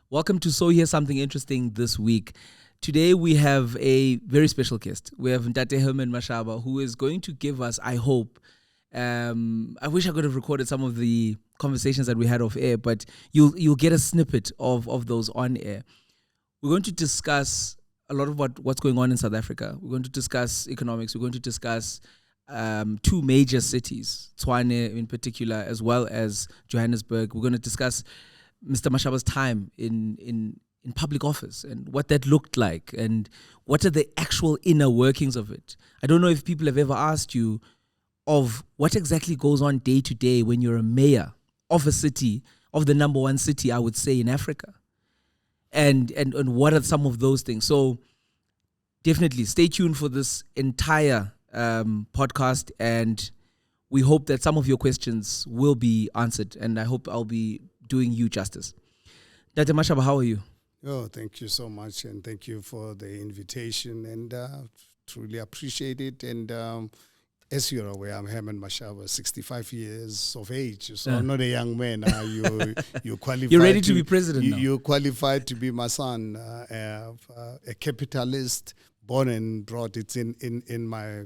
Welcome to So Here's Something Interesting this week. Today we have a very special guest. We have Ntate Herman Mashaba, who is going to give us, I hope, I wish I could have recorded some of the conversations that we had off air, but you'll get a snippet of those on air. We're going to discuss a lot of what's going on in South Africa. We're going to discuss economics. We're going to discuss two major cities, Tshwane in particular, as well as Johannesburg. We're going to discuss Mr. Mashaba's time in public office and what that looked like and what are the actual inner workings of it. I don't know if people have ever asked you of what exactly goes on day to day when you're a mayor of a city, of the number one city, I would say, in Africa. And what are some of those things? So definitely stay tuned for this entire podcast, and we hope that some of your questions will be answered, and I hope I'll be doing you justice. Dr. Mashaba, how are you? Oh, thank you so much, and thank you for the invitation, and truly appreciate it. And as you're aware, I'm Herman Mashaba, 65 years of age, so I'm not a young man. You qualified. You're ready to be president now. You qualified to be my son, a capitalist, born and brought. It's in my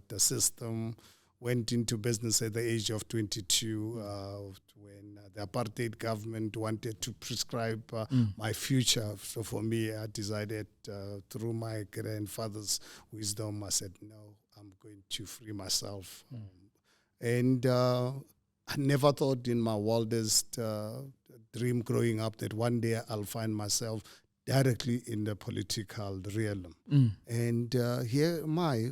the system. Went into business at the age of 22 when the apartheid government wanted to prescribe my future. So for me, I decided through my grandfather's wisdom, I said, no, I'm going to free myself. And I never thought in my wildest dream growing up that one day I'll find myself directly in the political realm. And here am I.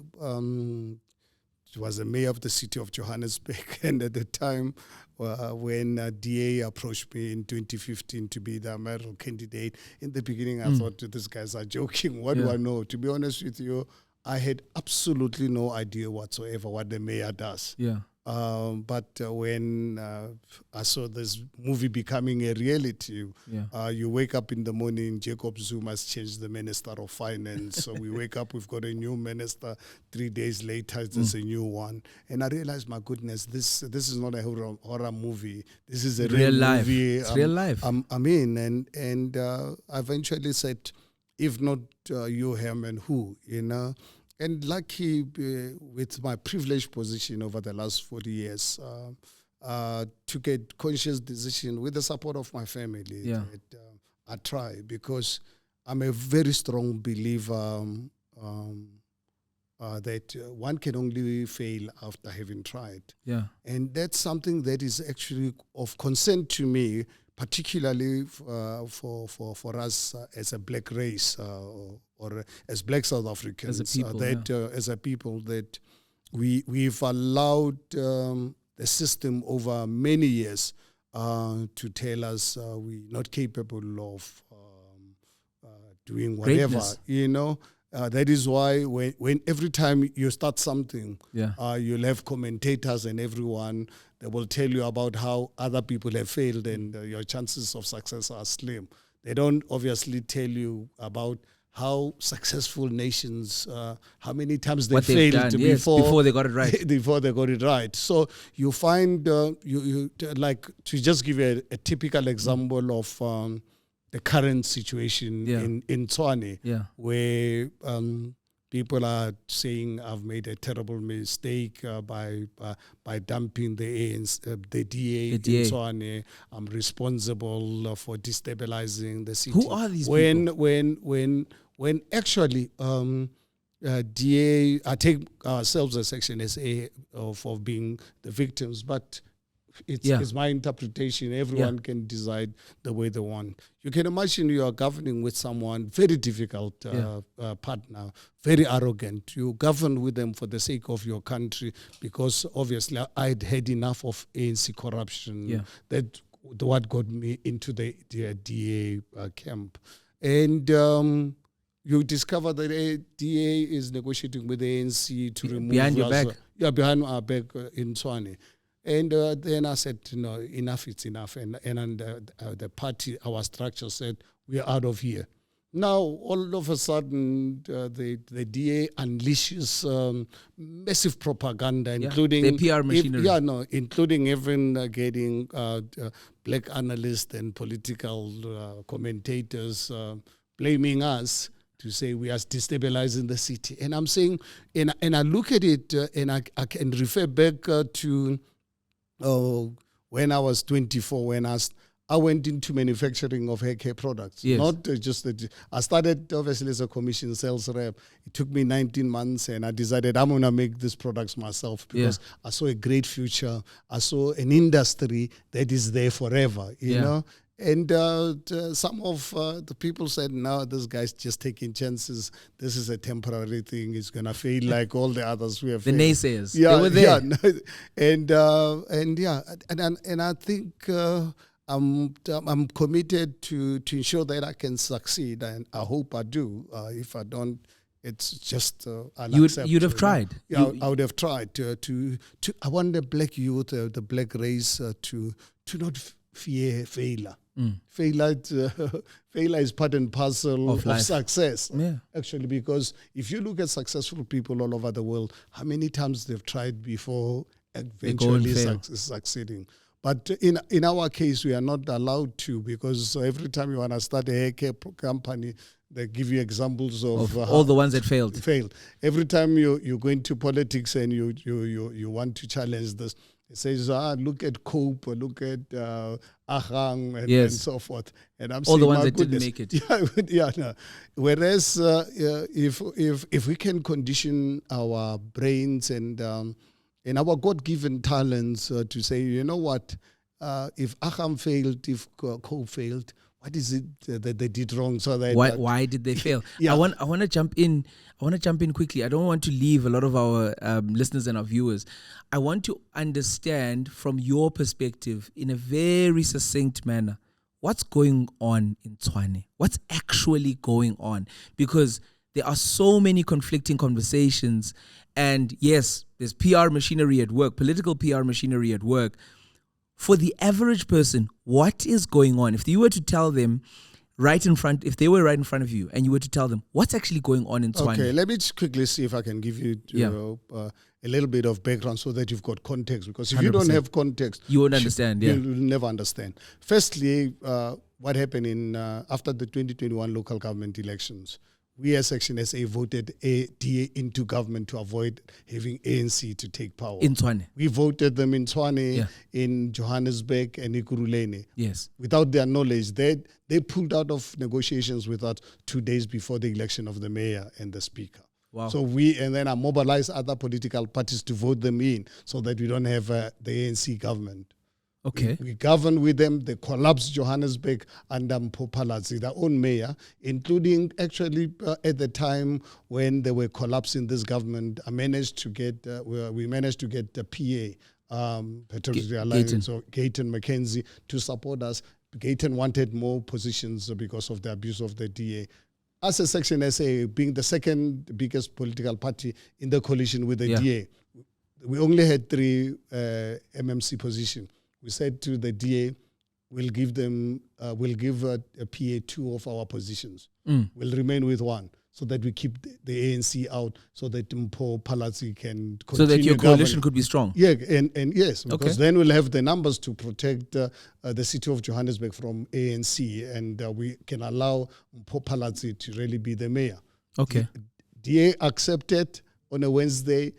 Was a mayor of the city of Johannesburg, and at the time when DA approached me in 2015 to be the mayoral candidate, in the beginning I thought these guys are joking. What do I know? To be honest with you, I had absolutely no idea whatsoever what the mayor does. But when I saw this movie becoming a reality, you wake up in the morning, Jacob Zuma's changed the Minister of Finance. So we wake up, we've got a new minister. 3 days later, there's a new one. And I realized, my goodness, this is not a horror movie. This is a real life. movie. It's real life. I'm in. And I eventually said, if not you, Herman, who, you know? And lucky with my privileged position over the last 40 years, took a conscious decision with the support of my family that I try, because I'm a very strong believer that one can only fail after having tried. And that's something that is actually of concern to me, particularly for us as a black race or as black South Africans, as a people, as a people, that we've allowed the system over many years to tell us we're not capable of doing whatever. Greatness. You know. That is why when every time you start something, you'll have commentators and everyone that will tell you about how other people have failed and your chances of success are slim. They don't obviously tell you about how successful nations, how many times they failed before they got it right. Before they got it right. So you find, you like, to just give you a typical example of the current situation in Tshwane, where people are saying I've made a terrible mistake by dumping the ANC, the DA in Tshwane. I'm responsible for destabilizing the city. Who are these people? When actually DA, I take ourselves as ActionSA for being the victims, but it's my interpretation. Everyone can decide the way they want. You can imagine you are governing with someone, very difficult partner, very arrogant. You govern with them for the sake of your country, because obviously I'd had enough of ANC corruption. That what got me into the DA camp. And you discover that the DA is negotiating with the ANC to remove behind your back. Behind our back in Tshwane. And then I said, no, enough, it's enough. And the party, our structure said, we're out of here. Now, all of a sudden, the DA unleashes massive propaganda, including their PR machinery. including even getting black analysts and political commentators blaming us to say we are destabilizing the city. And I'm saying, and I look at it, and I can refer back to when I was 24, when I went into manufacturing of hair care products. Yes. Not just that. I started obviously as a commission sales rep. It took me 19 months, and I decided I'm going to make these products myself because I saw a great future. I saw an industry that is there forever, you know. And some of the people said, no, this guy's just taking chances. This is a temporary thing. It's going to fail like all the others we have The failed. naysayers. They were there. And I think I'm committed to ensure that I can succeed, and I hope I do. If I don't, it's just unacceptable. You'd have tried. Yeah, I would have tried to. I want the black youth, the black race, to not fear failure. Failure is part and parcel of success. Yeah. Actually, because if you look at successful people all over the world, how many times they've tried before eventually succeeding. But in our case, we are not allowed to, because every time you want to start a hair care company, they give you examples of all the ones that failed. Every time you go into politics and you want to challenge this, it says, look at Cope, look at Ahang, and so forth. And I'm all saying, the ones that didn't make it. Whereas if we can condition our brains and our God-given talents to say, you know what, if Aham failed, if Cope failed, what is it that they did wrong? So that why did they fail? I want to jump in. I want to jump in quickly. I don't want to leave a lot of our listeners and our viewers. I want to understand from your perspective, in a very succinct manner, what's going on in Tshwane. What's actually going on? Because there are so many conflicting conversations, and yes, there's PR machinery at work, political PR machinery at work. For the average person, what is going on? If you were to tell them if they were right in front of you and you were to tell them, what's actually going on in Tshwane? Okay, let me just quickly see if I can give you a little bit of background so that you've got context. Because if 100%. You don't have context, you won't understand. You'll never understand. Firstly, what happened after the 2021 local government elections? We as ActionSA voted DA into government to avoid having ANC to take power. In Tshwane. We voted them in Tshwane, in Johannesburg and Ekurhuleni. Yes. Without their knowledge, they pulled out of negotiations with us 2 days before the election of the mayor and the speaker. Wow. So then I mobilized other political parties to vote them in so that we don't have the ANC government. Okay. We governed with them. They collapsed Johannesburg under Mpho Phalatse, their own mayor, including actually at the time when they were collapsing this government, we managed to get the PA, Petroleum Alliance, or Gayton Mackenzie, to support us. Gayton wanted more positions because of the abuse of the DA. As a ActionSA, being the second biggest political party in the coalition with the DA, we only had 3 MMC positions. We said to the DA, we'll give a PA 2 of our positions. We'll remain with 1 so that we keep the ANC out so that Mpho Phalatse can continue. So that your coalition could be strong. Yeah, and yes, because then we'll have the numbers to protect the city of Johannesburg from ANC, and we can allow Mpho Phalatse to really be the mayor. Okay. DA accepted on a Wednesday.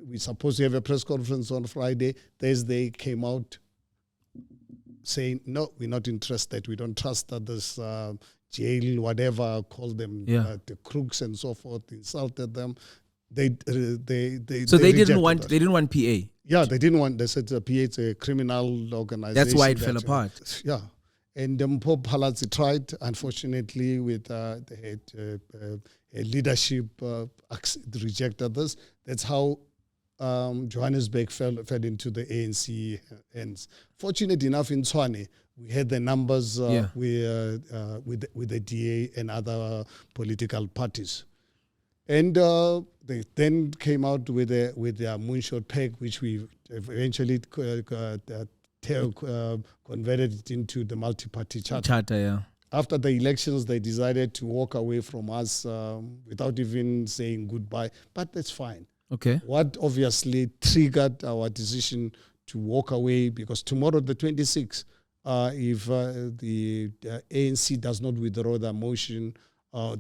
We're supposed to have a press conference on Friday. Thursday came out saying, no, we're not interested. We don't trust that this jail, whatever, call them the crooks and so forth, insulted them. They didn't want PA. Yeah, they didn't want. They said the PA is a criminal organization. That's why it fell apart. Yeah, and Mpho Phalatse tried. Unfortunately, with the leadership rejected this. That's how Johannesburg fell into the ANC hands. Fortunate enough, in Tshwane, we had the numbers with the DA and other political parties, and they then came out with their moonshot pack, which we eventually converted it into the multi-party charter. After the elections, they decided to walk away from us without even saying goodbye, but that's fine. Okay. What obviously triggered our decision to walk away, because tomorrow, the 26th, if the ANC does not withdraw their motion,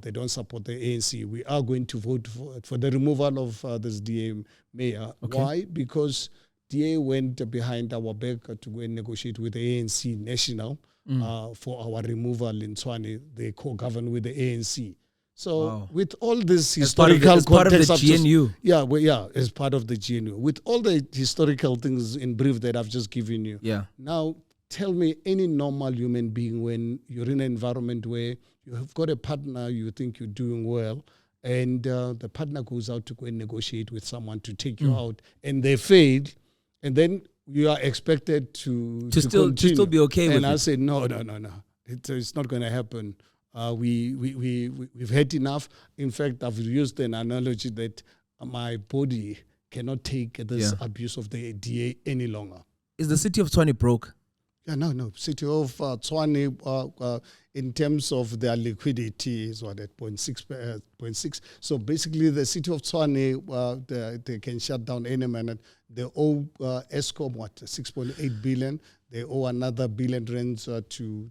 they don't support the ANC, we are going to vote for the removal of this DA mayor. Okay. Why? Because DA went behind our back to go and negotiate with the ANC national for our removal in Tshwane. They co-govern with the ANC. So with all this historical context, part of the GNU. As part of the GNU. With all the historical things in brief that I've just given you. Yeah. Now, tell me any normal human being, when you're in an environment where you have got a partner, you think you're doing well, and the partner goes out to go and negotiate with someone to take you out, and they fail, and then you are expected to still be okay with it. And I say, no. It's not going to happen. We've had enough. In fact, I've used an analogy that my body cannot take this abuse of the DA any longer. Is the city of Tshwane broke? Yeah, no. City of Tshwane, in terms of their liquidity, is what, at 0.6. So basically, the city of Tshwane, they can shut down any minute. They owe Eskom 6.8 billion. They owe another billion rands to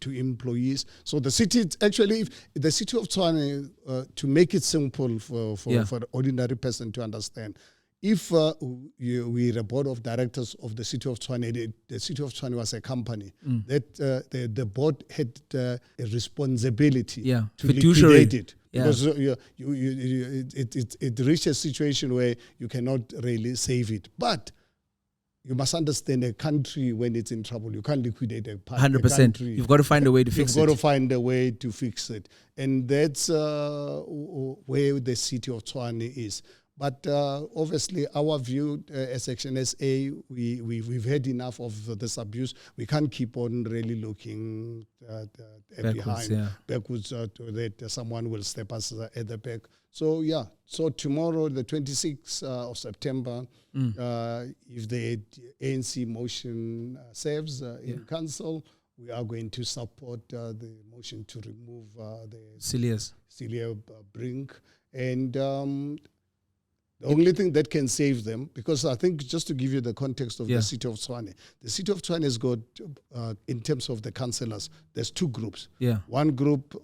employees. So the city, actually, the city of Tshwane, to make it simple for the ordinary person to understand, if we're a board of directors of the city of Tshwane, the city of Tshwane was a company, that the board had a responsibility to liquidate it. Because it reached a situation where you cannot really save it. But you must understand, a country, when it's in trouble, you can't liquidate a 100%. You've got to find a way to fix it. You've got to find a way to fix it. And that's where the city of Tshwane is. But obviously, our view as ActionSA, we've had enough of this abuse. We can't keep on really looking backwards that someone will step us at the back. So so tomorrow, the 26th of September, if the ANC motion serves in council, we are going to support the motion to remove the Cilliers Brink. And the only thing that can save them, because I think, just to give you the context of the city of Tshwane, the city of Tshwane has got, in terms of the councillors, there's two groups. Yeah. One group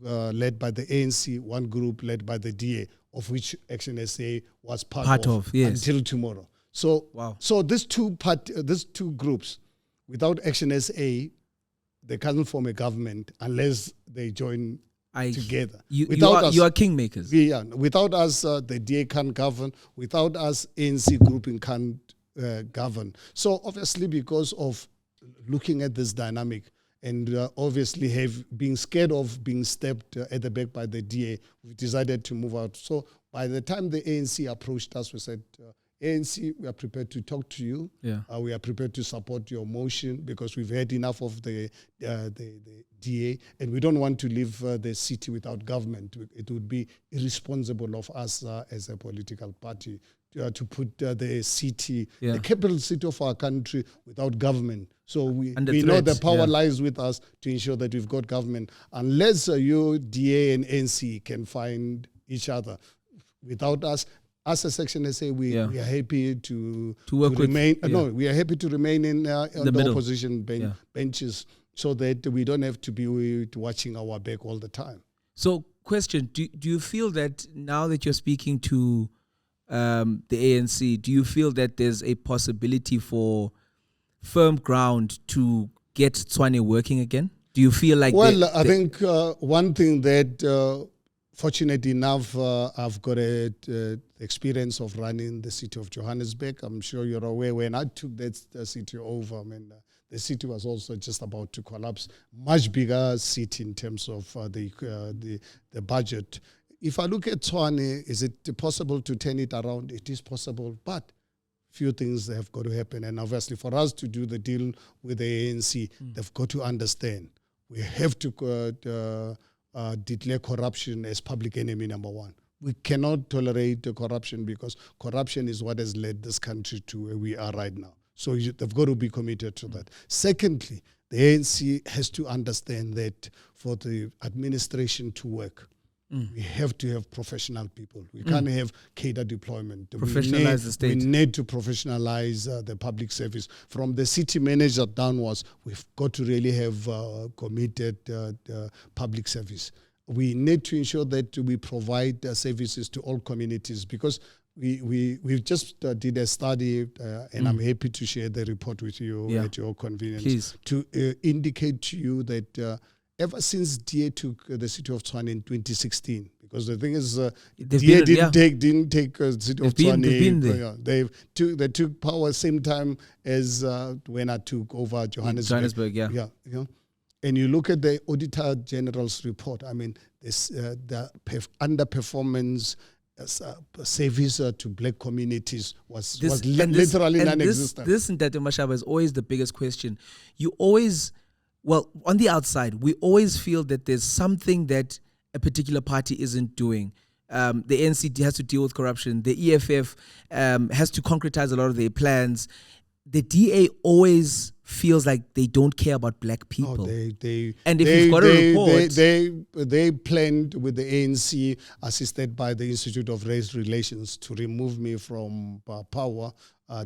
led by the ANC, one group led by the DA, of which ActionSA was part of until tomorrow. So, so these two groups, without ActionSA, they can't form a government unless they join together. You are kingmakers. Without us, the DA can't govern. Without us, ANC grouping can't govern. So obviously, because of looking at this dynamic, and obviously being scared of being stepped at the back by the DA, we decided to move out. So by the time the ANC approached us, we said, ANC, we are prepared to talk to you. We are prepared to support your motion, because we've had enough of the DA, and we don't want to leave the city without government. It would be irresponsible of us as a political party to put the city, the capital city of our country, without government. So we know the power lies with us to ensure that we've got government. Unless you, DA and ANC, can find each other, without us, as a ActionSA, we are happy to remain. We are happy to remain in the opposition benches, so that we don't have to be watching our back all the time. So, question: Do you feel that now that you're speaking to the ANC, do you feel that there's a possibility for firm ground to get Tshwane working again? Do you feel like? Well, I think one thing that. Fortunate enough, I've got a experience of running the city of Johannesburg. I'm sure you're aware, when I took that city over, the city was also just about to collapse. Much bigger city in terms of the budget. If I look at Tshwane, is it possible to turn it around? It is possible, but few things have got to happen. And obviously, for us to do the deal with the ANC, they've got to understand. We have to declare corruption as public enemy number one. We cannot tolerate corruption, because corruption is what has led this country to where we are right now. So they've got to be committed to that. Secondly, the ANC has to understand that for the administration to work, we have to have professional people. We can't have cadre deployment. Professionalize the state. We need to professionalize the public service. From the city manager downwards, we've got to really have committed public service. We need to ensure that we provide services to all communities, because we just did a study, and I'm happy to share the report with you at your convenience. Please. To indicate to you that ever since DA took the city of Tshwane in 2016, because the thing is, DA didn't take the city of Tshwane. They took power same time as when I took over Johannesburg. And you look at the Auditor General's report. I mean, the underperformance service to black communities was literally non-existent. This in Tate Mashaba is always the biggest question. You always, well, on the outside, we always feel that there's something that a particular party isn't doing. The ANC has to deal with corruption. The EFF has to concretize a lot of their plans. The DA always feels like they don't care about black people. And if you've got a report... They planned with the ANC, assisted by the Institute of Race Relations, to remove me from power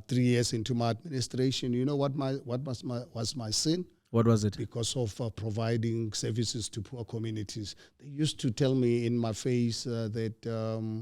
3 years into my administration. You know what was my sin? What was it? Because of providing services to poor communities. They used to tell me in my face that...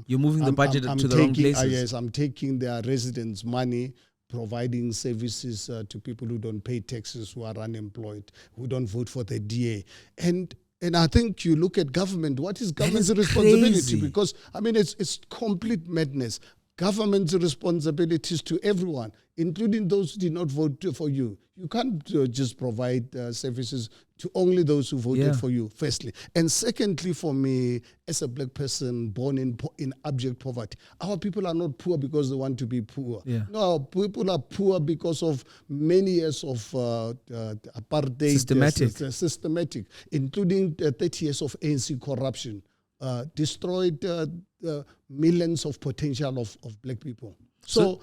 you're moving the budget to the wrong places. Yes, I'm taking their residents' money, providing services to people who don't pay taxes, who are unemployed, who don't vote for the DA. And I think you look at government, what is government's responsibility? Crazy. Because, I mean, it's complete madness. Government's responsibilities to everyone, including those who did not vote for you. You can't just provide services to only those who voted for you, firstly. And secondly, for me, as a black person born in abject poverty, our people are not poor because they want to be poor. Yeah. No, our people are poor because of many years of apartheid. Systematic, including 30 years of ANC corruption. Destroyed millions of potential of black people. So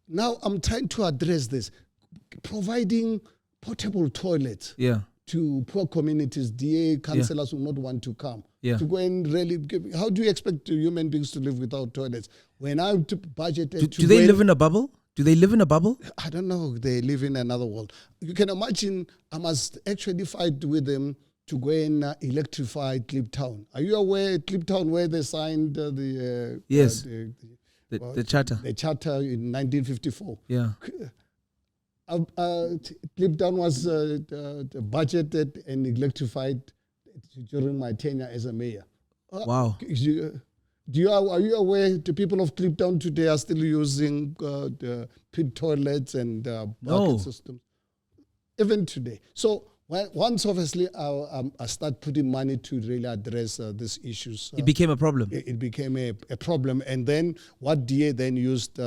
now I'm trying to address this, providing portable toilets to poor communities. DA councillors will not want to come to go and really. How do you expect human beings to live without toilets? When I budgeted, do they live in a bubble? Do they live in a bubble? I don't know. They live in another world. You can imagine. I must actually fight with them to go and electrify Kliptown. Are you aware Kliptown, where they signed the charter? The charter in 1954. Yeah. Kliptown was budgeted and electrified during my tenure as a mayor. Wow. Are you aware the people of Kliptown today are still using the pit toilets and bucket systems? Even today. So once, obviously, I start putting money to really address these issues. It became a problem. It became a problem. And then what DA then used,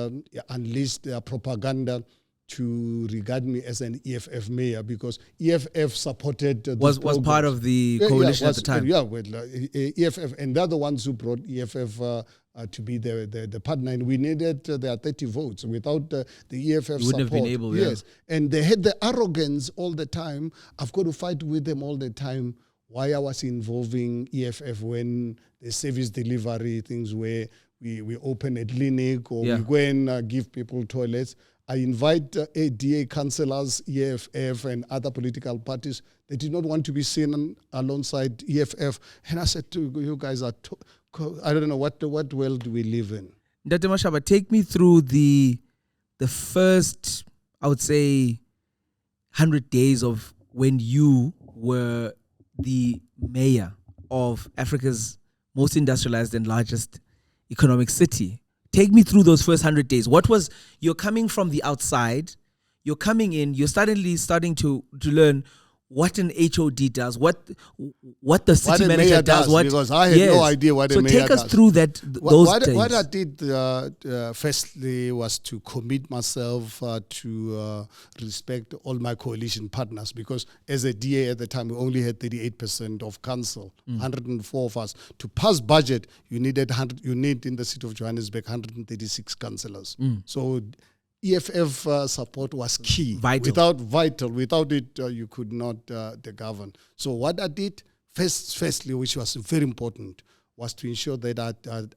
unleashed their propaganda to regard me as an EFF mayor, because EFF supported was part of the coalition at the time. Yeah, well, EFF, and they're the ones who brought EFF to be the partner, and we needed their 30 votes. Without the EFF support, you wouldn't have been able. Yes, and they had the arrogance all the time. I've got to fight with them all the time. Why I was involving EFF when the service delivery things where we open a clinic or we go and give people toilets. I invite ADA councillors, EFF, and other political parties. They did not want to be seen alongside EFF. And I said to you guys, I don't know what world we live in. Tate Mashaba, take me through the first, I would say, 100 days of when you were the mayor of Africa's most industrialized and largest economic city. Take me through those first 100 days. You're coming from the outside, you're coming in, you're starting to learn what an HOD does, what the city manager does. Because I had no idea what a mayor does. So take us through those days. What I did firstly was to commit myself to respect all my coalition partners, because as a DA at the time, we only had 38% of council, 104 of us. To pass budget, you need in the city of Johannesburg 136 councillors. So EFF support was key. Vital. Without it, you could not govern. So what I did, firstly, which was very important, was to ensure that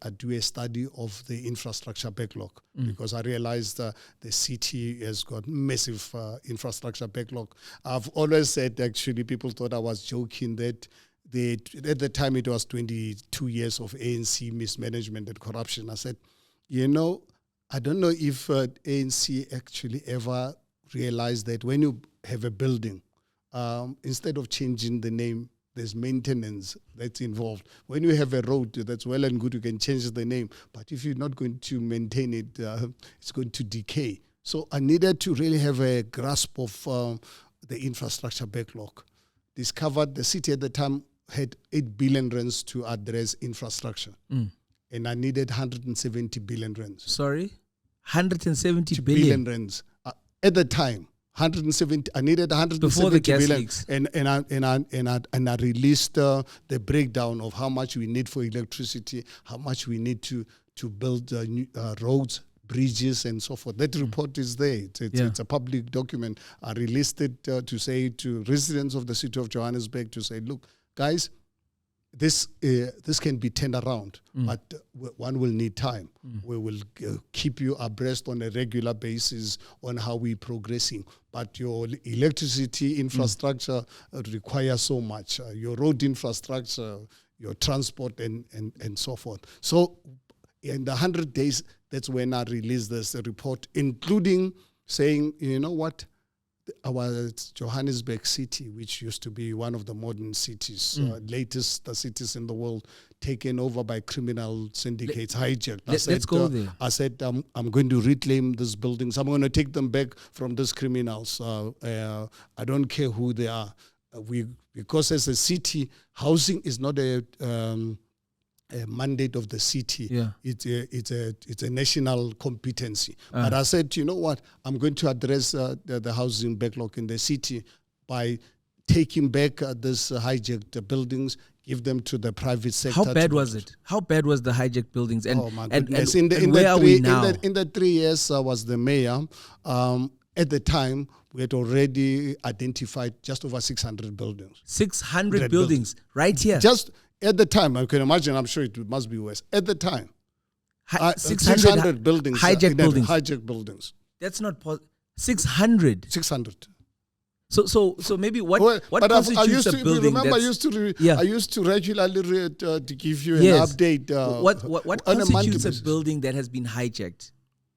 I do a study of the infrastructure backlog, because I realized the city has got massive infrastructure backlog. I've always said, actually, people thought I was joking that at the time it was 22 years of ANC mismanagement and corruption. I said, I don't know if ANC actually ever realized that when you have a building, instead of changing the name, there's maintenance that's involved. When you have a road, that's well and good, you can change the name. But if you're not going to maintain it, it's going to decay. So I needed to really have a grasp of the infrastructure backlog. Discovered the city at the time had 8 billion rands to address infrastructure. And I needed 170 billion rands. Sorry? 170 billion rands. At the time, 170. I needed 170 before the gas billion, leaks. and I released the breakdown of how much we need for electricity, how much we need to build new, roads, bridges, and so forth. That report is there. It's a public document. I released it to say to residents of the city of Johannesburg to say, look, guys, this can be turned around, but one will need time. We will keep you abreast on a regular basis on how we're progressing. But your electricity infrastructure requires so much. Your road infrastructure, your transport, and so forth. So in the 100 days, that's when I released this report, including saying, you know what, our Johannesburg city, which used to be one of the modern cities, latest cities in the world, taken over by criminal syndicates, hijacked. Let's go there. I said, I'm going to reclaim these buildings. I'm going to take them back from these criminals. I don't care who they are. Because as a city, housing is not a mandate of the city. It's a national competency. But I said, you know what? I'm going to address the housing backlog in the city by taking back these hijacked buildings, give them to the private sector. How bad was it? How bad was the hijacked buildings? And, oh my goodness! And where are we now? In the 3 years I was the mayor, at the time we had already identified just over 600 buildings. 600 buildings right here. Just at the time, I can imagine, I'm sure it must be worse. At the time, 600 buildings. Hijacked buildings. That's not 600. 600. So maybe what constitutes a building? Remember, I used to regularly to give you an update. What constitutes a building that has been hijacked?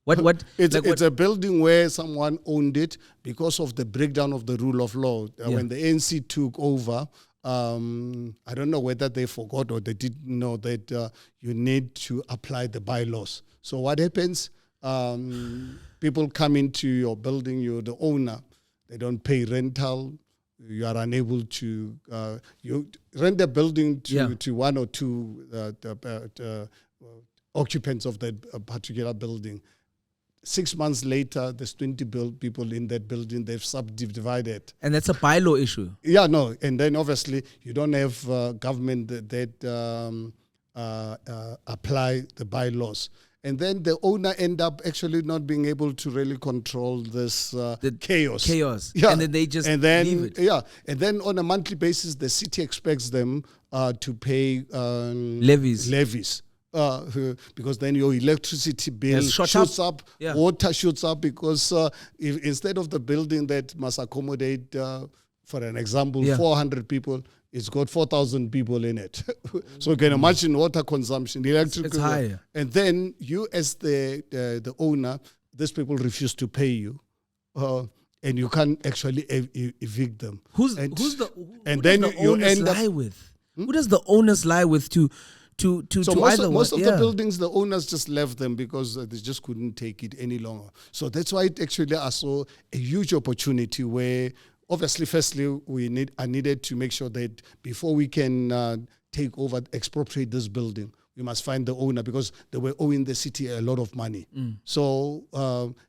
It's a building where someone owned it because of the breakdown of the rule of law. When the ANC took over, I don't know whether they forgot or they didn't know that you need to apply the bylaws. So what happens? People come into your building, you're the owner, they don't pay rental, you are unable to, you rent the building to one or two occupants of that particular building. 6 months later, there's 20 people in that building, they've subdivided. And that's a bylaw issue. Yeah, no. And then obviously you don't have government that apply the bylaws. And then the owner end up actually not being able to really control this chaos. Yeah. And then they just leave it. Yeah. And then on a monthly basis, the city expects them to pay levies. Because then your electricity bill shoots up, water shoots up, because if instead of the building that must accommodate, for an example, 400 people, it's got 4,000 people in it. So you can imagine water consumption, electric. It's higher. And then you as the owner, these people refuse to pay you. And you can't actually evict them. Who does the owners lie with to most of the buildings, the owners just left them because they just couldn't take it any longer. So that's why I saw a huge opportunity where, obviously, firstly, I needed to make sure that before we can take over, expropriate this building, we must find the owner, because they were owing the city a lot of money. So,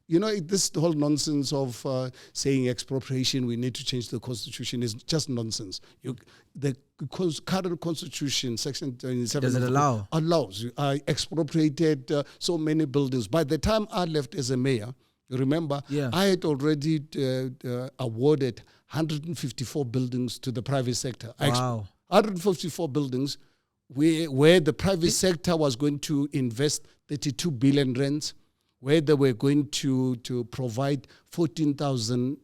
this whole nonsense of saying expropriation, we need to change the constitution, is just nonsense. The current constitution, section 27, does it allows. I expropriated so many buildings. By the time I left as a mayor, You remember? Yeah. I had already awarded 154 buildings to the private sector. Wow. 154 buildings where the private sector was going to invest 32 billion rands, where they were going to provide 14,000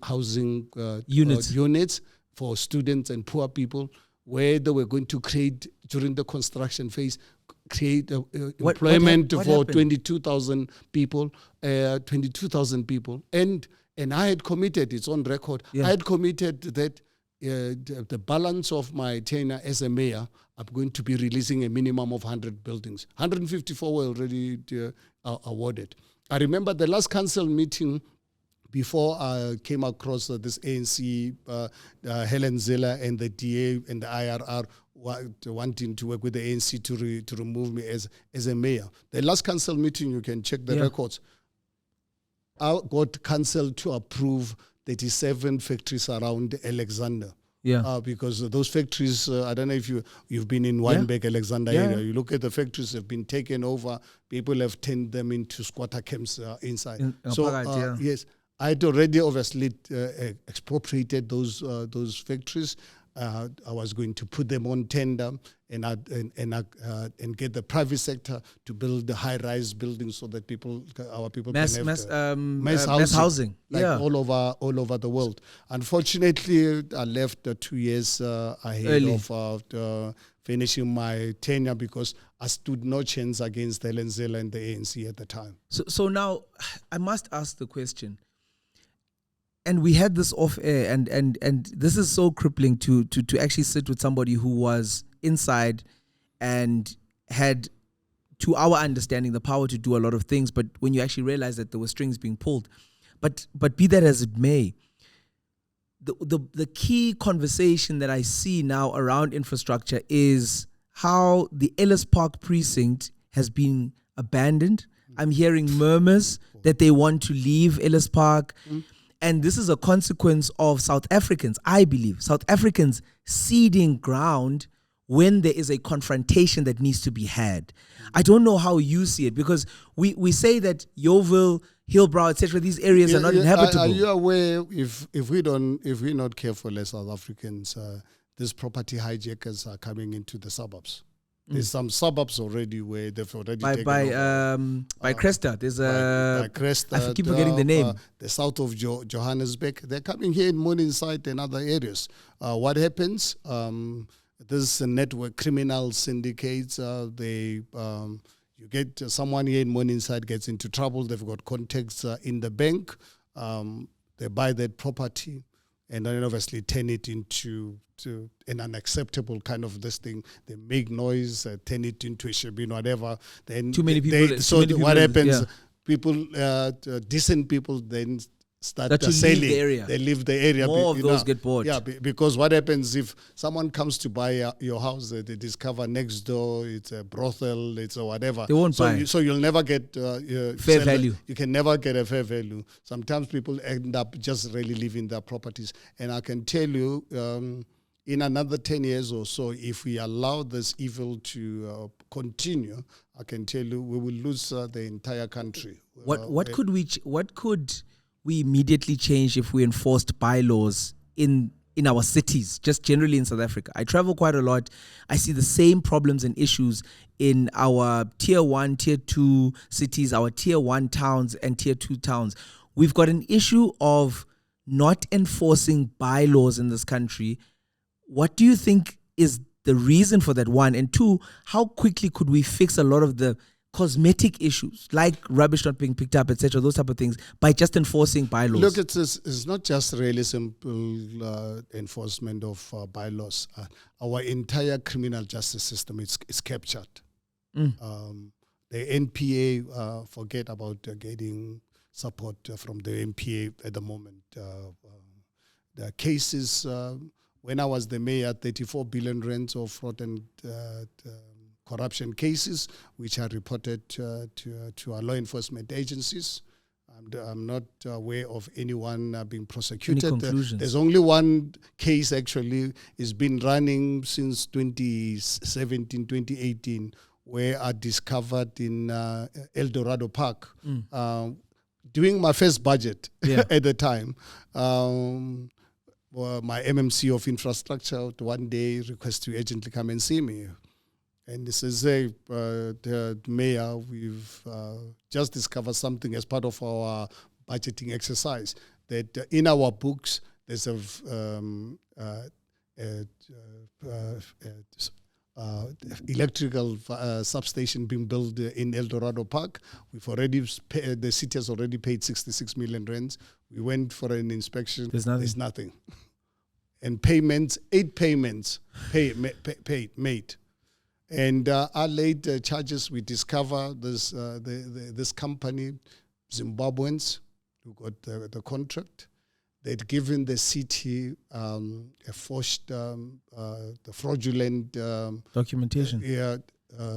housing units for students and poor people, where they were going to create, during the construction phase, employment for 22,000 people, and I had committed, it's on record, I had committed that the balance of my tenure as a mayor, I'm going to be releasing a minimum of 100 buildings. 154 were already awarded. I remember the last council meeting before I came across this ANC, Helen Ziller and the DA and the IRR wanting to work with the ANC to remove me as a mayor. The last council meeting, you can check the records, I got council to approve 37 factories around Alexander. Yeah. Because those factories, I don't know if you've been in Wynberg, Alexander area. You look at the factories have been taken over. People have turned them into squatter camps inside. Yes, I had already obviously expropriated those factories. I was going to put them on tender and get the private sector to build the high-rise buildings so that our people can have mass housing all over the world. Unfortunately, I left 2 years ahead of finishing my tenure because I stood no chance against Helen Ziller and the ANC at the time. So now I must ask the question. And we had this off air, and this is so crippling to actually sit with somebody who was inside and had, to our understanding, the power to do a lot of things. But when you actually realize that there were strings being pulled, but be that as it may, the key conversation that I see now around infrastructure is how the Ellis Park precinct has been abandoned. I'm hearing murmurs that they want to leave Ellis Park. And this is a consequence of South Africans, I believe, South Africans ceding ground when there is a confrontation that needs to be had. I don't know how you see it, because we say that Yeoville, Hillbrow, etc., these areas are not inhabitable. Are you aware, if we're not careful as South Africans, these property hijackers are coming into the suburbs? There's some suburbs already where they've already taken over. By Cresta, there's a... By Cresta, I keep forgetting the name. The south of Johannesburg. They're coming here in Morningside and other areas. What happens? There's a network, criminal syndicates. You get someone here in Morningside gets into trouble. They've got contacts in the bank. They buy that property and then obviously turn it into an unacceptable kind of this thing. They make noise, turn it into a shebeen, whatever. Then too many people. What happens? People, decent people, then start selling. Leave the area. They leave the area. More of those get bought. Yeah, because what happens if someone comes to buy your house, they discover next door it's a brothel, it's a whatever. They won't buy. So you'll never get fair value. You can never get a fair value. Sometimes people end up just really leaving their properties. And I can tell you, in another 10 years or so, if we allow this evil to continue, I can tell you we will lose the entire country. What could we immediately change if we enforced bylaws in our cities, just generally in South Africa? I travel quite a lot. I see the same problems and issues in our tier 1, tier 2 cities, our tier 1 towns and tier 2 towns. We've got an issue of not enforcing bylaws in this country. What do you think is the reason for that, one? And two, how quickly could we fix a lot of the cosmetic issues like rubbish not being picked up, etc., those type of things, by just enforcing bylaws? Look, it's not just really simple enforcement of bylaws. Our entire criminal justice system is captured. The NPA, forget about getting support from the NPA at the moment. The cases, when I was the mayor, 34 billion rands of fraud and corruption cases, which are reported to our law enforcement agencies. I'm not aware of anyone being prosecuted. Any conclusions? There's only one case actually. It's been running since 2017, 2018, where I discovered in El Dorado Park, doing my first budget at the time. My MMC of infrastructure one day request to urgently come and see me. And he says, hey, the mayor, we've just discovered something as part of our budgeting exercise, that in our books, there's electrical substation being built in El Dorado Park. We've already the city has already paid 66 million rands. We went for an inspection. There's nothing. And payments, 8 payments made. And our late charges, we discover this this company, Zimbabweans, who got the contract. They'd given the city a forged, the fraudulent documentation,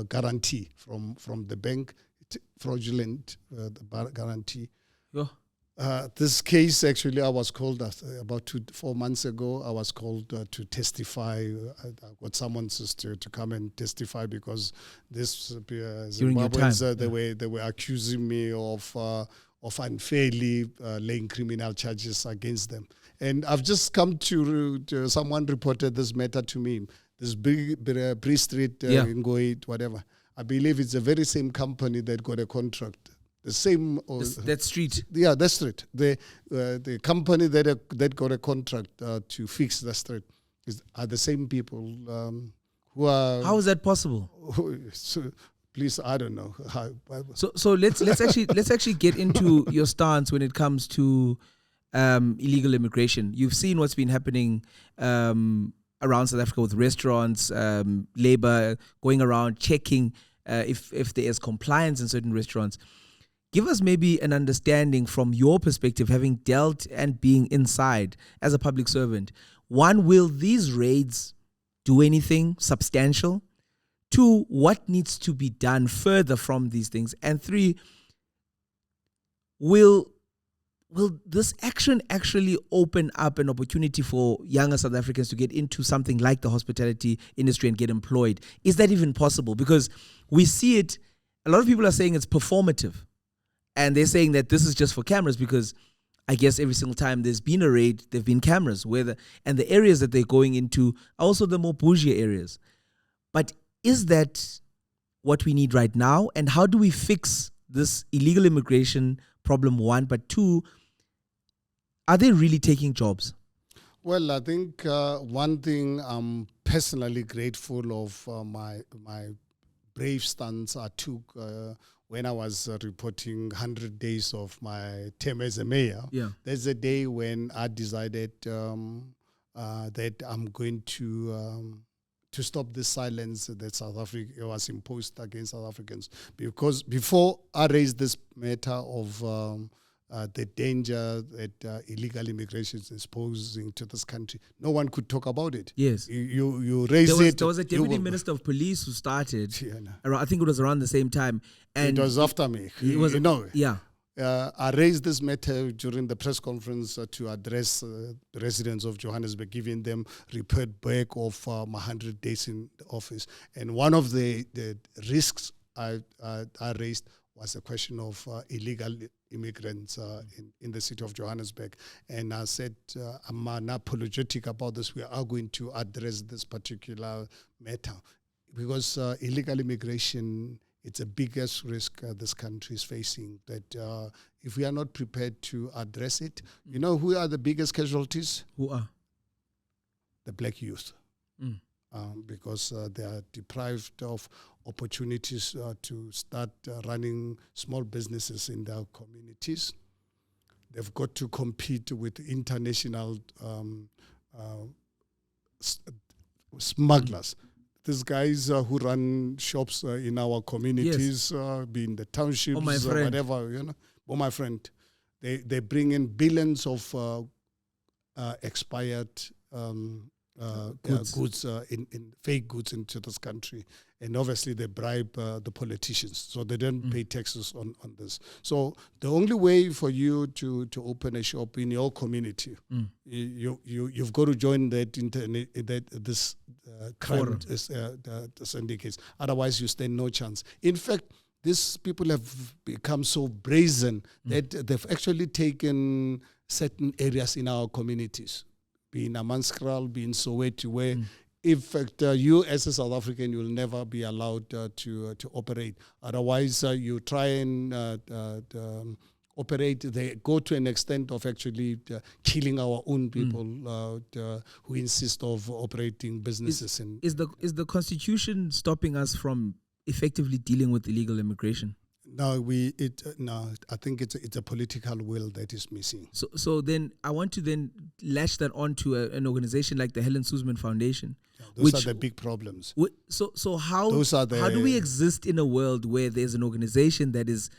guarantee from the bank, fraudulent guarantee. Yeah. This case, actually, I was called about 4 months ago. I was called to testify. I got summons to come and testify because this Zimbabweans, they were accusing me of unfairly laying criminal charges against them. And I've just come to someone reported this matter to me. This Bree Street in Ngoit, whatever. I believe it's the very same company that got a contract. The same that street. Yeah, that street. The company that got a contract to fix the street are the same people who are. How is that possible? Please, I don't know. So let's actually get into your stance when it comes to illegal immigration. You've seen what's been happening around South Africa with restaurants, labor going around checking if there is compliance in certain restaurants. Give us maybe an understanding from your perspective, having dealt and being inside as a public servant. 1, will these raids do anything substantial? 2, what needs to be done further from these things? And 3, will this action actually open up an opportunity for younger South Africans to get into something like the hospitality industry and get employed? Is that even possible? Because we see it, a lot of people are saying it's performative. And they're saying that this is just for cameras because I guess every single time there's been a raid, there have been cameras. And the areas that they're going into are also the more bougie areas. But is that what we need right now? And how do we fix this illegal immigration problem, 1? But 2, are they really taking jobs? Well, I think one thing I'm personally grateful of my brave stance I took when I was reporting 100 days of my term as a mayor. Yeah. There's a day when I decided that I'm going to stop the silence that South Africa was imposed against South Africans. Because before I raised this matter of the danger that illegal immigration is posing to this country, no one could talk about it. Yes. You raised it. There was a deputy minister of police who started, I think it was around the same time. And it was after me. I raised this matter during the press conference to address the residents of Johannesburg, giving them report back of my 100 days in the office. And one of the risks I raised was the question of illegal immigrants in the city of Johannesburg. And I said, I'm unapologetic about this. We are going to address this particular matter because illegal immigration, it's the biggest risk this country is facing, that if we are not prepared to address it, you know who are the biggest casualties? Who are? The black youth. Because they are deprived of opportunities to start running small businesses in their communities. They've got to compete with international smugglers. These guys who run shops in our communities, be in the townships or whatever, you know. Oh, my friend, they bring in billions of expired goods in fake goods into this country, and obviously they bribe the politicians, so they don't pay taxes on this. So the only way for you to open a shop in your community, you've got to join that internet this crime syndicates. Otherwise, you stand no chance. In fact, these people have become so brazen that they've actually taken certain areas in our communities, be in Amanskral, be in Soweto, where in fact you as a South African, you'll never be allowed to operate. Otherwise, you try and operate. They go to an extent of actually killing our own people who insist of operating businesses. Is the Constitution stopping us from effectively dealing with illegal immigration? No, I think it's a political will that is missing. So then I want to then latch that onto an organization like the Helen Suzman Foundation. Yeah, those are the big problems. So how do we exist in a world where there's an organization that is,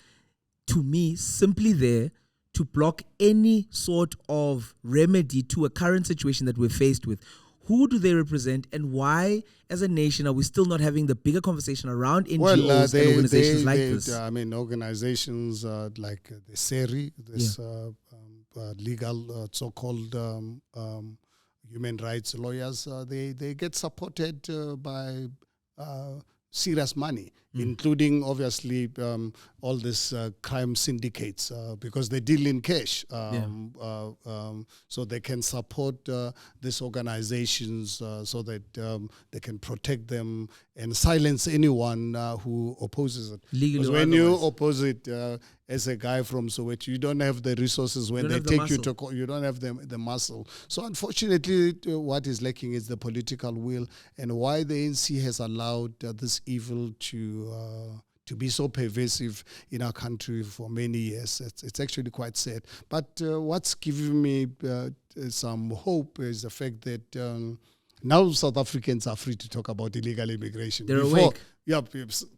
to me, simply there to block any sort of remedy to a current situation that we're faced with? Who do they represent, and why, as a nation, are we still not having the bigger conversation around NGOs and organizations like this? I mean, organizations like the SERI, this legal so-called human rights lawyers, they get supported by serious money, including obviously all these crime syndicates, because they deal in cash. So they can support these organizations so that they can protect them and silence anyone who opposes it. Because when you oppose it as a guy from Soweto, you don't have the resources. When they take you to court, you don't have the muscle. So unfortunately, what is lacking is the political will, and why the ANC has allowed this evil to be so pervasive in our country for many years. It's actually quite sad. But what's giving me some hope is the fact that now South Africans are free to talk about illegal immigration. They're awake. Yeah,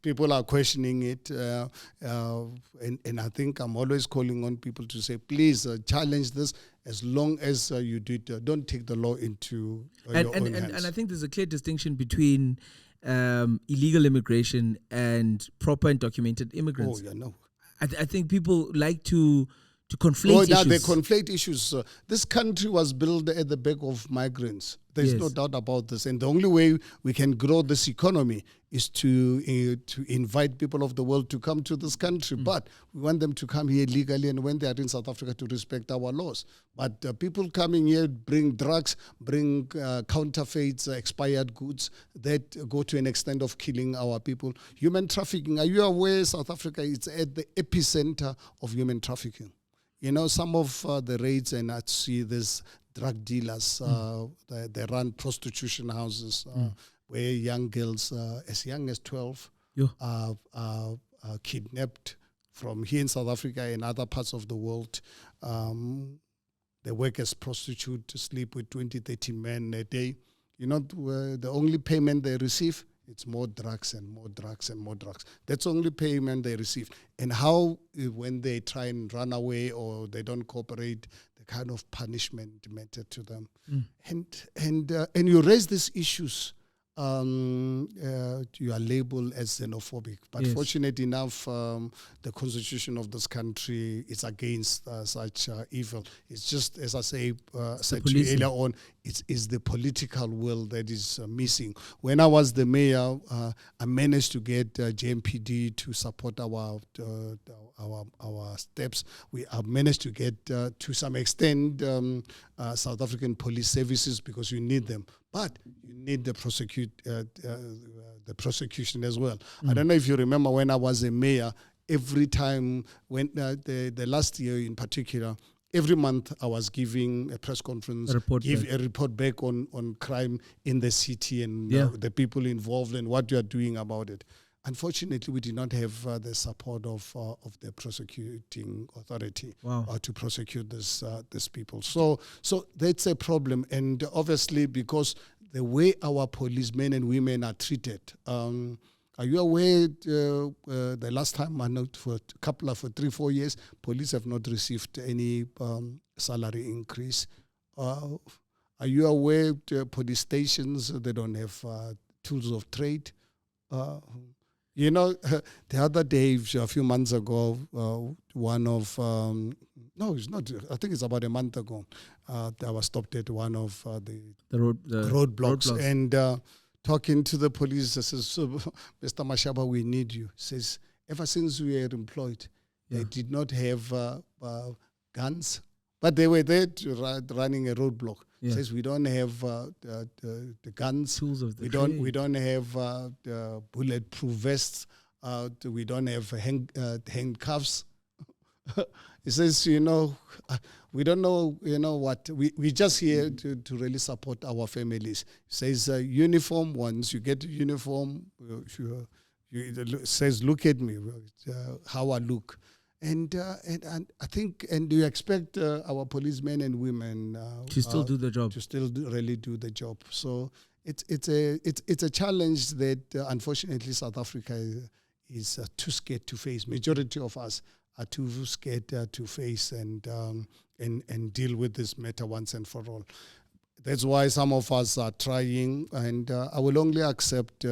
people are questioning it. And I think I'm always calling on people to say, please challenge this. As long as you do it, don't take the law into your own hands. And I think there's a clear distinction between illegal immigration and proper and documented immigrants. Oh, yeah, no. I think people like to conflate issues. They conflate issues. This country was built at the back of migrants. There's no doubt about this. And the only way we can grow this economy is to invite people of the world to come to this country. But we want them to come here legally, and when they are in South Africa, to respect our laws. But people coming here bring drugs, bring counterfeits, expired goods that go to an extent of killing our people. Human trafficking. Are you aware South Africa is at the epicenter of human trafficking? You know, some of the raids, and I see this drug dealers, they run prostitution houses where young girls as young as 12 are kidnapped from here in South Africa and other parts of the world. They work as prostitutes, sleep with 20, 30 men a day. You know, the only payment they receive, it's more drugs and more drugs and more drugs. That's the only payment they receive. And how, when they try and run away or they don't cooperate, the kind of punishment meted to them. And you raise these issues, you are labeled as xenophobic. But fortunately enough, the constitution of this country is against such evil. It's just, as I said to you earlier on, it's the political will that is missing. When I was the mayor, I managed to get JMPD to support our steps. We have managed to get, to some extent, South African police services, because you need them. But you need the prosecution as well. I don't know if you remember when I was a mayor, every time, when the last year in particular, every month I was giving a press conference, a report back on crime in the city and the people involved and what you are doing about it. Unfortunately, we did not have the support of the prosecuting authority to prosecute these people. So that's a problem. And obviously, because the way our policemen and women are treated, are you aware the last time, I know for 3-4 years, police have not received any salary increase. Are you aware police stations, they don't have tools of trade? You know, the other day, a few months ago, one of, no, it's not, I think it's about a month ago, I was stopped at one of the roadblocks. And talking to the police, I says, so, Mr. Mashaba, we need you. Says, ever since we were employed, they did not have guns, but they were there running a roadblock. Says we don't have the guns, tools of the trade. We don't have the bulletproof vests. We don't have handcuffs. He says, you know, we don't know, you know what. We just here to really support our families. He says uniform. Once you get a uniform, says look at me, how I look. And I think, and you expect our policemen and women to still do the job, really do the job. So it's a challenge that unfortunately South Africa is too scared to face. Majority of us are too scared to face and deal with this matter once and for all. That's why some of us are trying, and I will only accept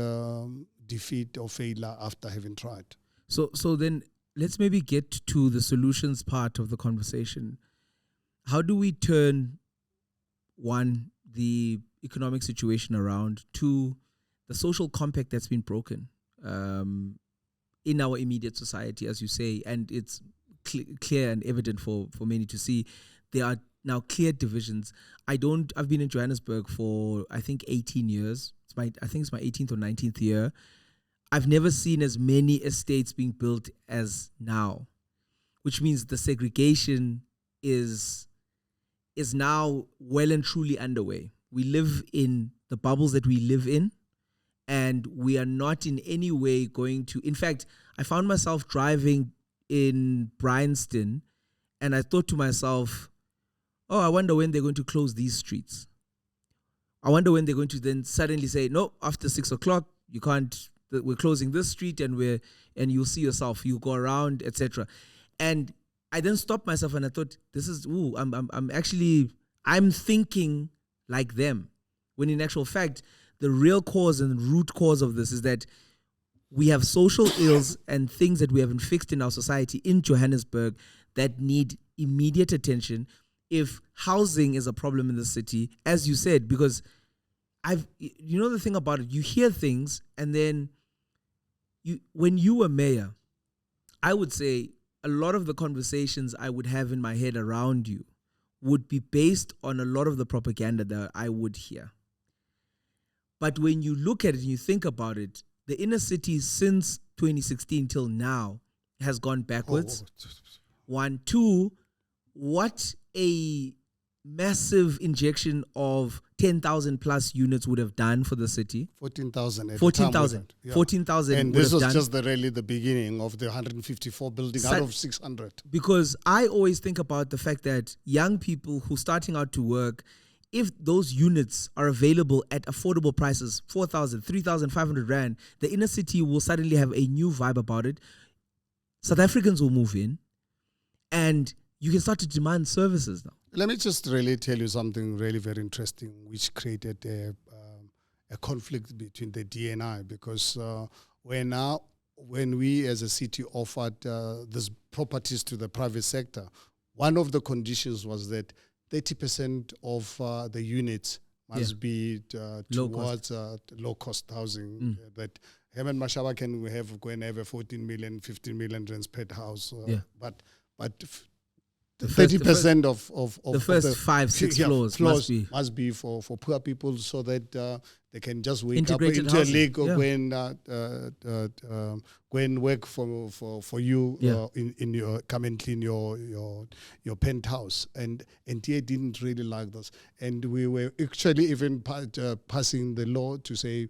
defeat or failure after having tried. So then, let's maybe get to the solutions part of the conversation. How do we turn, one, the economic situation around, two, the social compact that's been broken in our immediate society, as you say, and it's clear and evident for many to see. There are now clear divisions. I've been in Johannesburg for, I think, 18 years. I think it's my 18th or 19th year. I've never seen as many estates being built as now, which means the segregation is now well and truly underway. We live in the bubbles that we live in, and we are not in any way going to. In fact, I found myself driving in Bryanston, and I thought to myself, oh, I wonder when they're going to close these streets. I wonder when they're going to then suddenly say, no, after 6 o'clock, you can't. We're closing this street, and you'll see yourself. You go around, etc. And I then stopped myself, and I thought, this is I'm thinking like them. When in actual fact, the real cause and root cause of this is that we have social ills and things that we haven't fixed in our society in Johannesburg that need immediate attention. If housing is a problem in the city, as you said, because the thing about it, you hear things, and then when you were mayor, I would say a lot of the conversations I would have in my head around you would be based on a lot of the propaganda that I would hear. But when you look at it and you think about it, the inner city since 2016 till now has gone backwards. 1, 2, what a massive injection of 10,000 plus units would have done for the city. 14,000. 14,000. Yeah. 14,000. And this was just really the beginning of the 154 building out of 600. Because I always think about the fact that young people who are starting out to work, if those units are available at affordable prices, 4,000, 3,500 rand, the inner city will suddenly have a new vibe about it. South Africans will move in, and you can start to demand services now. Let me just really tell you something really very interesting, which created a conflict between the DNI, because when we as a city offered these properties to the private sector, one of the conditions was that 30% of the units must be towards low-cost housing. That Herman Mashaba can go and have a 14 million, 15 million rents per house. But 30% of the first 5-6 floors must be for poor people, so that they can just wake integrated up into housing. A league or go and work for you in your come and clean your penthouse. And NTA didn't really like this, and we were actually even passing the law to say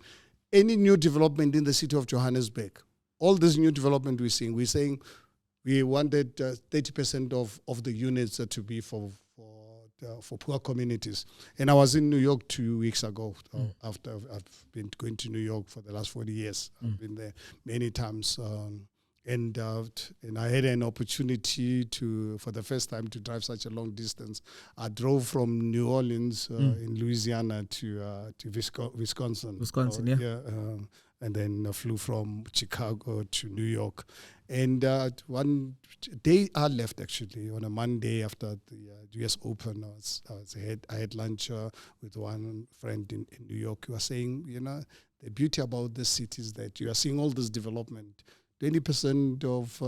any new development in the city of Johannesburg, all this new development we're saying. We wanted 30% of the units to be for poor communities. And I was in New York 2 weeks ago, after I've been going to New York for the last 40 years. I've been there many times. And I had an opportunity for the first time to drive such a long distance. I drove from New Orleans in Louisiana to Wisconsin. Wisconsin, And then flew from Chicago to New York. And one day I left, actually, on a Monday after the US Open. I had lunch with one friend in New York who was saying, the beauty about this city is that you are seeing all this development. 20% of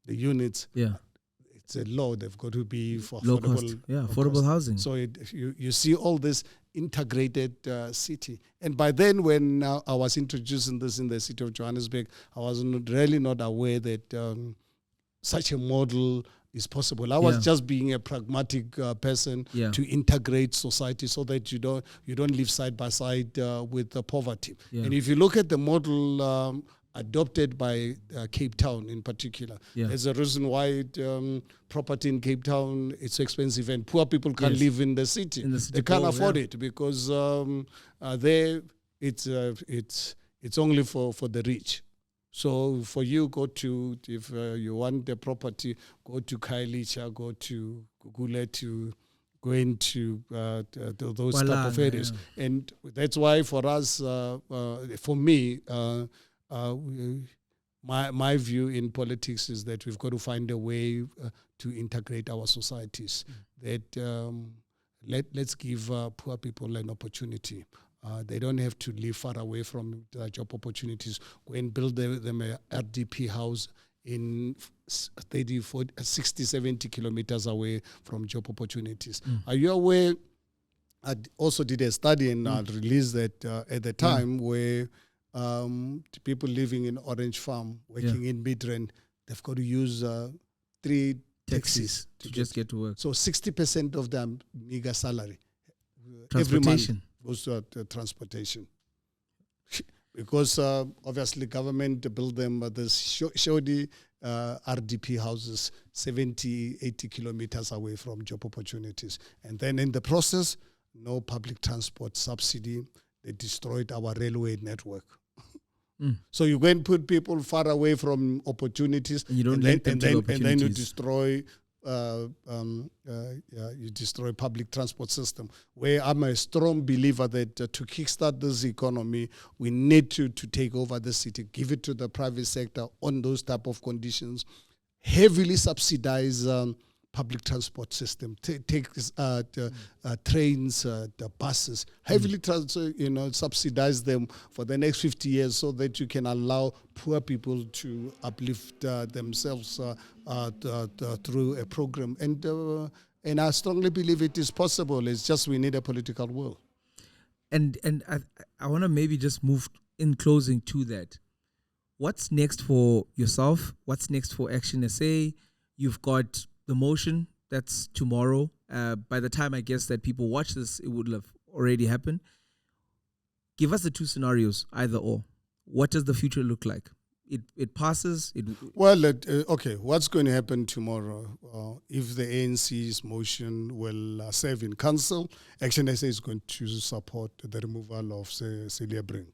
the units, it's a law. They've got to be for affordable housing. So you see all this integrated city. And by then, when I was introducing this in the city of Johannesburg, I was really not aware that such a model is possible. I was just being a pragmatic person to integrate society so that you don't live side by side with the poverty. And if you look at the model adopted by Cape Town in particular, there's a reason why property in Cape Town is so expensive and poor people can't live in the city. They can't afford it because there it's only for the rich. So for you, if you want the property, go to Khayelitsha, go to Gugule, to go into those type of areas. And that's why for us, for me, my view in politics is that we've got to find a way to integrate our societies. That let's give poor people an opportunity. They don't have to live far away from job opportunities. Go and build them a RDP house in 30, 40, 60, 70 kilometers away from job opportunities. Are you aware? I also did a study and I released that at the time where people living in Orange Farm, working in Midrand, they've got to use 3 taxis to just get to work. So 60% of them meager salary. Transportation. Every month goes to transportation. Because obviously government build them this shoddy RDP houses 70, 80 kilometers away from job opportunities. And then in the process, no public transport subsidy. They destroyed our railway network. So you go and put people far away from opportunities, and then you destroy public transport system. Where I'm a strong believer that to kickstart this economy, we need to take over the city, give it to the private sector on those type of conditions, heavily subsidize public transport system, take trains, the buses, heavily subsidize them for the next 50 years so that you can allow poor people to uplift themselves through a program. And I strongly believe it is possible. It's just we need a political will. And I want to maybe just move in closing to that. What's next for yourself? What's next for ActionSA? You've got the motion, that's tomorrow. By the time I guess that people watch this, it would have already happened. Give us the 2 scenarios, either or. What does the future look like? It passes? Okay, what's going to happen tomorrow? If the ANC's motion will serve in council, ActionSA is going to support the removal of Cilliers Brink.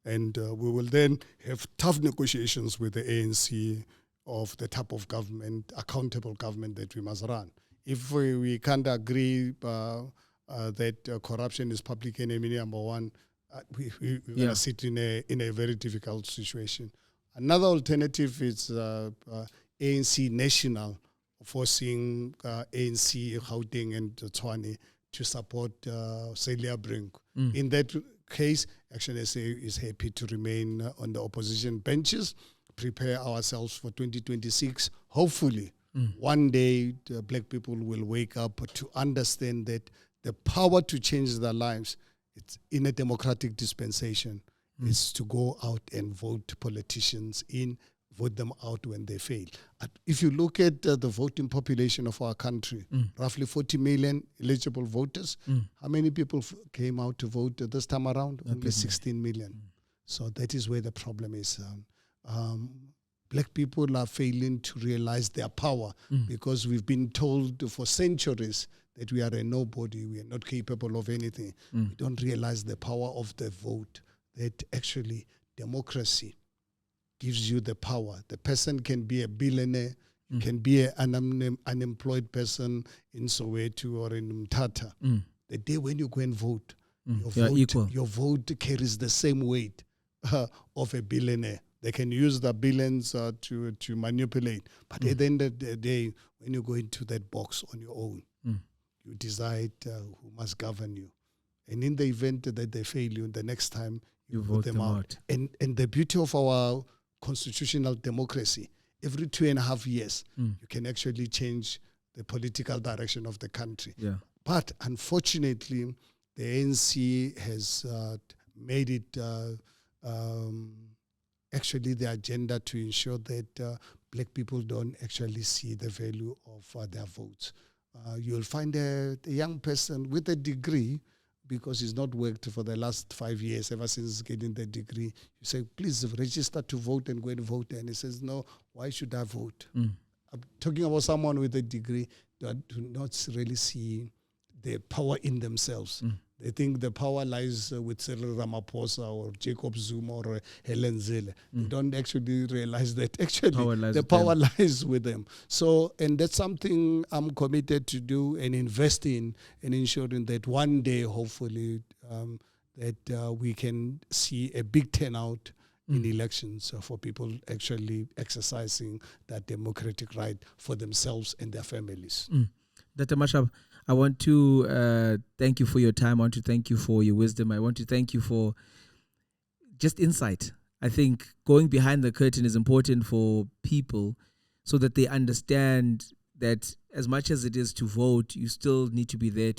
And we will then have tough negotiations with the ANC of the type of government, accountable government that we must run. If we can't agree that corruption is public enemy number 1, we're going to sit in a very difficult situation. Another alternative is ANC national, forcing ANC, Gauteng and Tshwane to support Cilliers Brink. In that case, ActionSA is happy to remain on the opposition benches, prepare ourselves for 2026. Hopefully, one day the black people will wake up to understand that the power to change their lives, it's in a democratic dispensation, is to go out and vote politicians in, vote them out when they fail. If you look at the voting population of our country, roughly 40 million eligible voters, how many people came out to vote this time around? Only 16 million. So that is where the problem is. Black people are failing to realize their power because we've been told for centuries that we are a nobody, we are not capable of anything. We don't realize the power of the vote, that actually democracy gives you the power. The person can be a billionaire, you can be an unemployed person in Soweto or in Mthatha. The day when you go and vote, your vote carries the same weight of a billionaire. They can use the billions to manipulate. But at the end of the day, when you go into that box on your own, you decide who must govern you. And in the event that they fail you, the next time you vote them out. And the beauty of our constitutional democracy, every 2.5 years, you can actually change the political direction of the country. Yeah. But unfortunately, the ANC has made it actually the agenda to ensure that black people don't actually see the value of their votes. You'll find a young person with a degree, because he's not worked for the last 5 years, ever since getting the degree. You say, please register to vote and go and vote. And he says, no, why should I vote? I'm talking about someone with a degree that do not really see the power in themselves. They think the power lies with Cyril Ramaphosa or Jacob Zuma or Helen Zille. They don't actually realize that actually the power lies with them. So, and that's something I'm committed to do and invest in, and ensuring that one day, hopefully, that we can see a big turnout in elections for people actually exercising that democratic right for themselves and their families. Dr. Mashaba, I want to thank you for your time. I want to thank you for your wisdom. I want to thank you for just insight. I think going behind the curtain is important for people so that they understand that as much as it is to vote, you still need to be there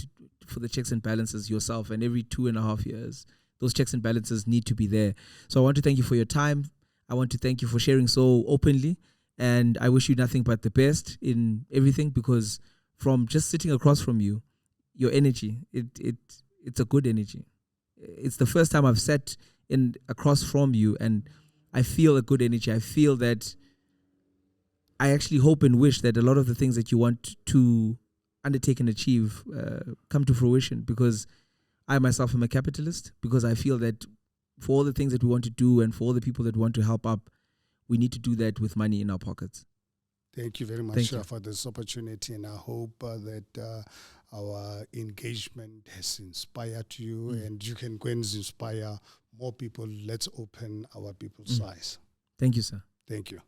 for the checks and balances yourself. And every 2.5 years, those checks and balances need to be there. So I want to thank you for your time. I want to thank you for sharing so openly. And I wish you nothing but the best in everything, because from just sitting across from you, your energy, it's a good energy. It's the first time I've sat in across from you and I feel a good energy. I feel that I actually hope and wish that a lot of the things that you want to undertake and achieve come to fruition, because I myself am a capitalist, because I feel that for all the things that we want to do and for all the people that want to help up, we need to do that with money in our pockets. Thank you very much for this opportunity, and I hope that our engagement has inspired you and you can go and inspire more people. Let's open our people's eyes. Thank you, sir. Thank you.